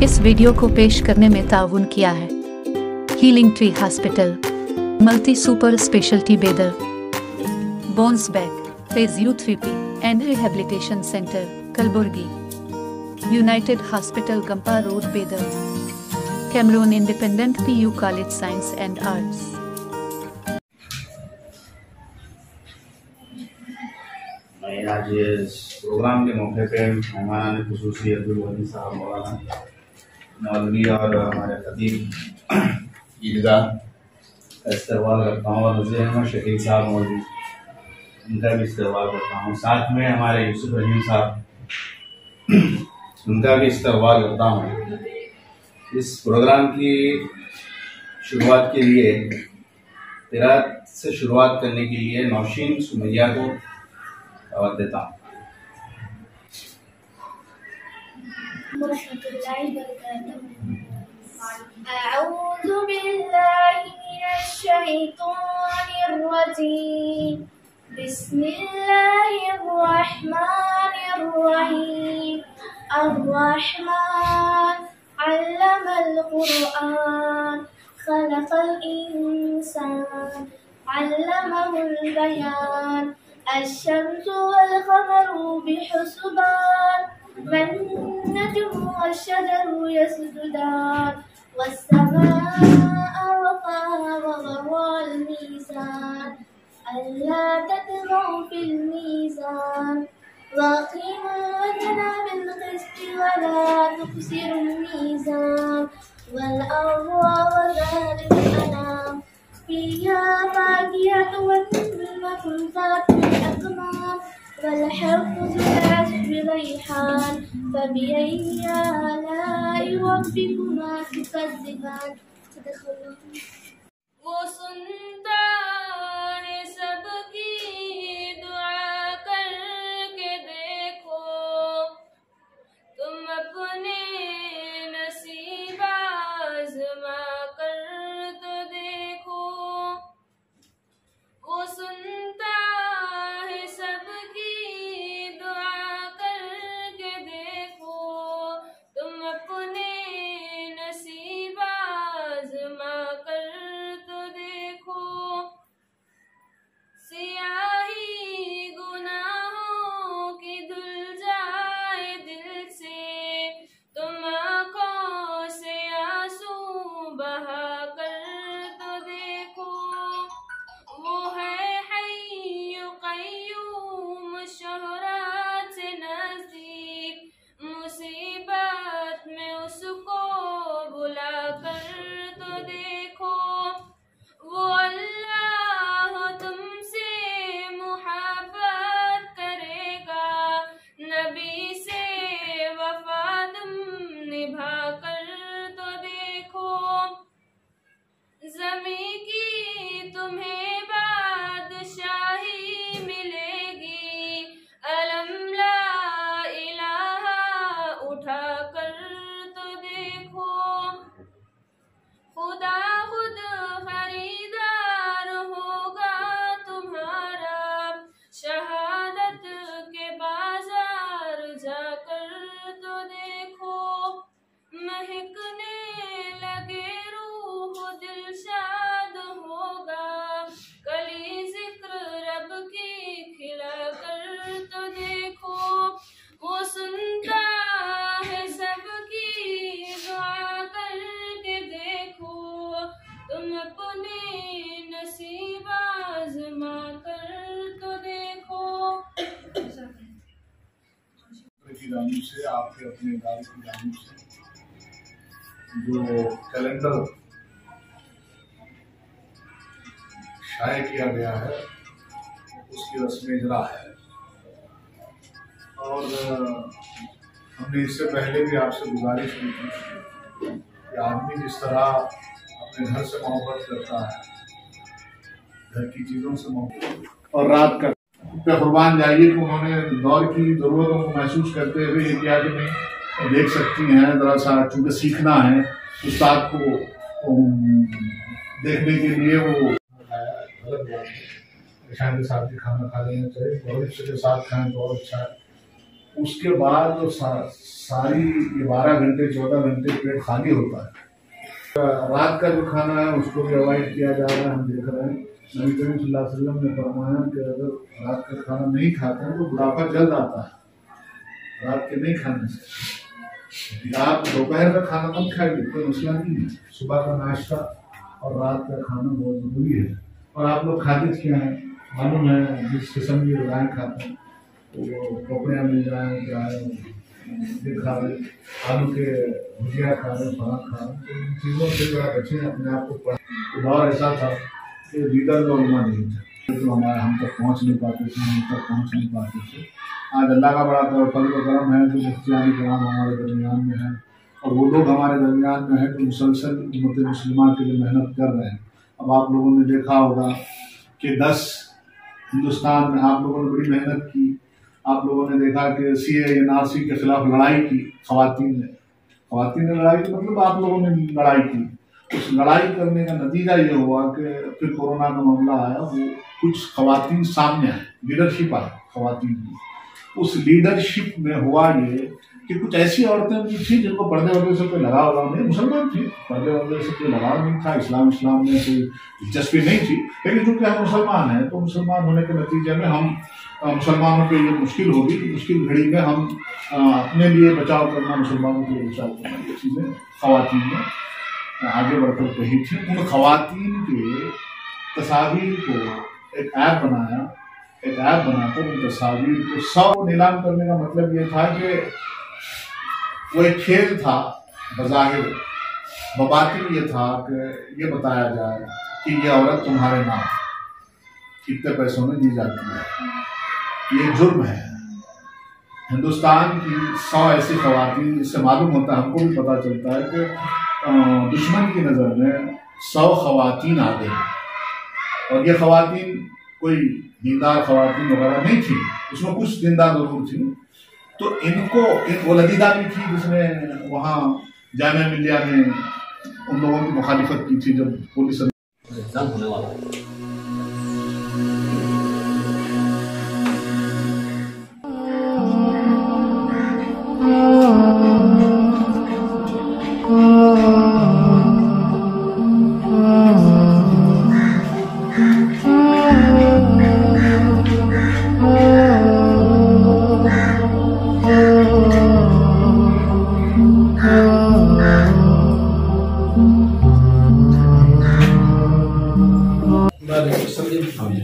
इस वीडियो को पेश करने में ताउन किया है healing tree hospital, multi super speciality Bidar, bones back, physiotherapy and rehabilitation centre, Kalaburagi, united hospital Gumpa road Bidar, Cameroon independent PU college science and arts. आज इस प्रोग्राम के मौके पे मेहमान खुसूसी अब्दुल वली साहब मौलाना मौलवी और हमारे खतीब ईदगाह का इस्तेमाल करता हूँ और नज़ीर अहमद शकील साहब मौलवी, उनका भी इस्तेमाल करता हूँ। साथ में हमारे यूसुफ रहीम साहब, उनका भी इस्तेमाल करता हूँ। इस प्रोग्राम की शुरुआत के लिए किरात से शुरुआत करने के लिए नौशीन सुमैया को दावत देता हूँ। अऊज़ु बिल्लाहि मिनश्शैतानिर्रजीम, बिस्मिल्लाहिर्रहमानिर्रहीम। अर्रहमान अल्लमल कुरआन, खलक़ल इंसान, अल्लमहुल बयान। अश्शम्सु वल क़मरु बिहुस्बान, वन्नजमु वश्शजरु यसजुदान, वस्समाअ रफ़अहा ववज़अल मीज़ान, अल्ला ततग़ौ फ़िल मीज़ान, वअक़ीमुल वज़ना बिल-क़िस्ति वला तुख़सिरुल मीज़ान, वल-अर्ज़ वज़ातिल अनाम, फ़ीहा फ़ाकिहतुन वन्नख़्लु ज़ातुल अकमाम, वल-हब्बु ज़ुल-अस्फ़ि रैहान, फ़बिअय्यि आलाइ रब्बिकुमा तुकज़्ज़िबान। वो सुनता है सबकी दुआ करके देखो, तुम अपने नसीब आज़मा कर तो देखो। वो सुनता है सबकी दुआ करके देखो, तुम अपने नसीब आज़मा कर तो देखो। सियाही गुनाहों की धुल जाए दिल से, तुम आँखों से आंसू बहा कर तो देखो। वो है हय्यु क़य्यूम, शोहरत से नज़दीक, मुसीबत में उसको बुला कर तो देखो। वो अल्लाह तुमसे मुहब्बत करेगा, नबी से वफा तुम निभा कर तो देखो। ज़मी की तुम्हें बादशाही मिलेगी, अलम ला इलाहा उठा कर तो देखो। खुदा खुद खरीदार होगा तुम्हारा, शहादत के बाजार जाकर तो देखो। महकने लगे रूह दिल शाद होगा, कली जिक्र रब की खिला कर तो देखो। वो सुनता है सबकी दुआ करके देखो, तुम अपने नसीब आज़मा कर तो देखो। की जानिब से, आपके अपने इदारे की जानिब से जो कैलेंडर शाये किया गया है, उसकी रस्म इजरा है। और हमने इससे पहले भी आपसे गुजारिश की थी कि आदमी जिस तरह अपने घर से मोहब्बत करता है, घर की चीज़ों से मोहब्बत, और रात का पे कुर्बान जाइए कि उन्होंने दौर की ज़रूरतों को महसूस करते हुए ये किया कि नहीं देख सकती हैं, ज़रा सा चूँकि सीखना है उस्ताद को देखने के लिए वो अलग बात है। ईशान के साथ भी खाना खा लेना चाहिए, और के साथ खाएं तो और अच्छा है। उसके बाद जो सारी ये 12 घंटे 14 घंटे पेट खाली होता है। रात का जो खाना है उसको भी अवॉइड किया जा रहा है। हम देख रहे हैं नबी करीम सल्लल्लाहु अलैहि वसल्लम ने फरमाया कि अगर रात का खाना नहीं खाते हैं तो बुढ़ापा जल्द आता है रात के नहीं खाने से। आप दोपहर का खाना मत खाइए, कोई मसला नहीं है। सुबह का नाश्ता और रात का खाना बहुत जरूरी है। और आप लोग खाते क्या हैं मालूम है, जिस किस्म की गजाएँ खाते हैं वो पकड़ियाँ मिल जाए ये खा रहे, आलू के भुजिया खा रहे, फला खा रहे, तो इन चीज़ों से बड़ा बच्चे अपने आप को दौर ऐसा था कि लीडर का उलमा नहीं था, तो हमारे हम तक पहुँच नहीं पाते थे, हम तक पहुँच नहीं पाते थे। आज अल्लाह का बड़ा फजल व करम है जो मुफ्तियान कराम हमारे दरमियान में है और वो लोग हमारे दरमियान में है जो मुसलसल उम्मत मुस्लिमा के लिए मेहनत कर रहे हैं। अब आप लोगों ने देखा होगा कि 10 हिंदुस्तान में आप लोगों ने बड़ी मेहनत की। आप लोगों ने देखा कि CA/NRC के खिलाफ लड़ाई की खवातीन ने लड़ाई की, मतलब आप लोगों ने लड़ाई की। उस लड़ाई करने का नतीजा ये हुआ कि फिर कोरोना का मामला आया, वो कुछ खवातीन सामने आए, लीडरशिप आई खवातीन की। उस लीडरशिप में हुआ ये कि कुछ ऐसी औरतें भी थी जिनको पर्दे वर्दे से कोई लगाव नहीं, मुसलमान थी, पर्दे वर्दे से कोई लगाव नहीं था, इस्लाम में कोई दिलचस्पी नहीं थी, लेकिन चूंकि हम मुसलमान हैं तो मुसलमान होने के नतीजे में हम मुसलमानों के लिए मुश्किल होगी, मुश्किल घड़ी में हम अपने लिए बचाव करना, मुसलमानों के लिए बचाव करना, ये चीज़ें खवातीन ने आगे बढ़कर कही थी। उन खवातीन के तस्वीर को एक ऐप बनाकर उन तस्वीर को 100 नीलाम करने का मतलब ये था कि वो एक खेल था बज़ाहिर, बबातिन ये था कि ये बताया जाए कि ये औरत तुम्हारे नाम कितने पैसों में दी जाती है। ये जुर्म है। हिंदुस्तान की 100 ऐसी खवातीन, इससे मालूम होता है, हमको भी पता चलता है कि दुश्मन की नज़र में 100 खवातीन आ गई और ये खवातीन कोई दीनदार खवातीन वगैरह नहीं थी, उसमें कुछ दीनदार जरूर थी। तो इनको एक वो लदीदा भी थी जिसने वहाँ जामिया मिलिया में उन लोगों की मुखालिफत की थी जब पुलिस एग्जाम होने वाला है।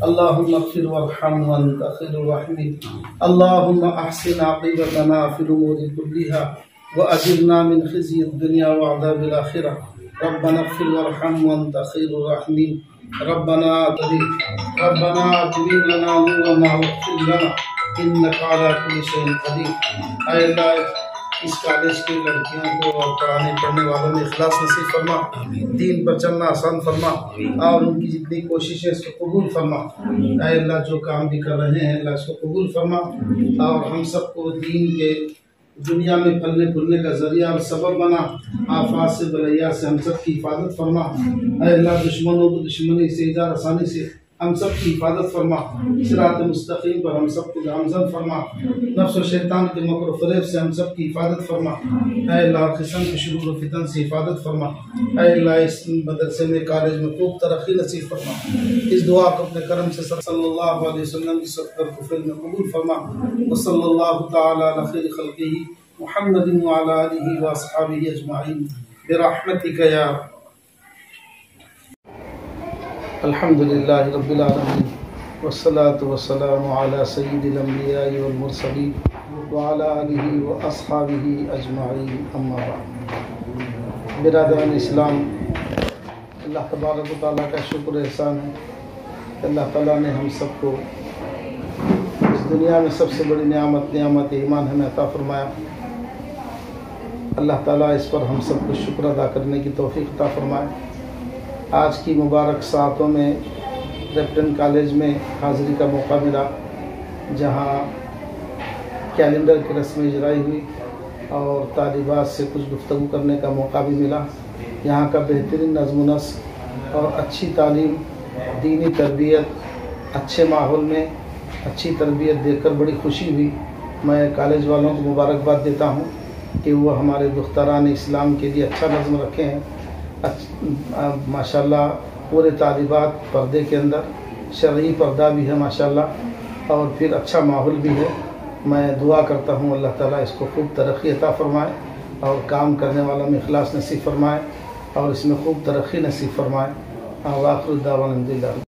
अल्लाहुम्मा अग़फ़िर वरहम वअन्ता ख़ैरुर राहिमीन। अल्लाहुम्मा अहसिन आक़िबतना फ़िल उमूरि कुल्लिहा व अजिरना मिन ख़िज़्यि दुनिया व अज़ाबिल आख़िरह। रब्बना अग़फ़िर वरहम वअन्ता ख़ैरुर राहिमीन। रब्बना अतिम लना नूरना वग़फ़िर लना इन्नका अला कुल्लि शैइन क़दीर। ऐ अल्लाह, इस कॉलेज की लड़कियों को और पढ़ने वालों में इखलास नसीब फरमा, दीन पर चलना आसान फरमा और उनकी जितनी कोशिशें इसको कबूल फरमा। ऐ अल्लाह, जो काम भी कर रहे हैं अल्लाह इसको कबूल फरमा और हम सबको दीन के दुनिया में फलने फूलने का जरिया और सबब बना। आफात से बलैया से हम सब की हिफाजत फरमा। ऐ अल्लाह, दुश्मनों को दुश्मनी से इजार आसानी से हम सब की हिफाजत फरमा। सिरात मुस्तकीम पर हम सब को गामज़न फरमा। नफ्स और शैतान के मकर व फ़रेब से हम सब की हिफाजत फरमा। ऐ अल्लाह, किस्म के शुरूर व फितन से हिफाजत फरमा। ऐ अल्लाह, इस मदरसे में कॉलेज में खूब तरक्की नसीब फरमा। इस दुआ को अपने करम से सल्लल्लाहु अलैहि वसल्लम की सफ़र को फिल्म में कबूल फरमा। व सल्लल्लाहु तआला अला खैरि खल्क़िही मुहम्मदिन व अला आलिही व अस्हाबिही अजमाइन बिरहमतिका या अल्हम्दुलिल्लाहि रब्बिल आलमीन वस्सलातु वस्सलामु अला सय्यिदिल अंबिया'i वल मुरसलीन व अला आलिहि व अस्हाबिही अजमाइन अम्मा बाद। बिरादरान इस्लाम, अल्लाह तबारक व तआला का शुक्र एहसान है, अल्लाह ताला ने हम सबको इस दुनिया में सबसे बड़ी नेमत ईमान हमें अता फरमाया। अल्लाह ताला इस पर हम सबको शुक्र अदा करने की तौफीक अता फरमाए। आज की मुबारक सातों में लेफ्टिनेंट कॉलेज में हाज़िरी का मौका मिला, जहां कैलेंडर की रस्म इजराई हुई और तालिबात से कुछ गुफ्तगू करने का मौका भी मिला। यहाँ का बेहतरीन नज़्म नस्क़ और अच्छी तालीम, दीनी तरबियत, अच्छे माहौल में अच्छी तरबियत देखकर बड़ी खुशी हुई। मैं कॉलेज वालों को मुबारकबाद देता हूँ कि वो हमारे दुख्तारान इस्लाम के लिए अच्छा नज़्म रखे हैं। माशाल्लाह पूरे तालिबात पर्दे के अंदर शरई पर्दा भी है माशाल्लाह, और फिर अच्छा माहौल भी है। मैं दुआ करता हूँ अल्लाह ताला इसको खूब तरक्की अता फ़रमाए और काम करने वालों में इखलास नसीब फ़रमाए और इसमें खूब तरक्की नसीब फ़रमाए। आखिर दावाना अल्हम्दुलिल्लाह।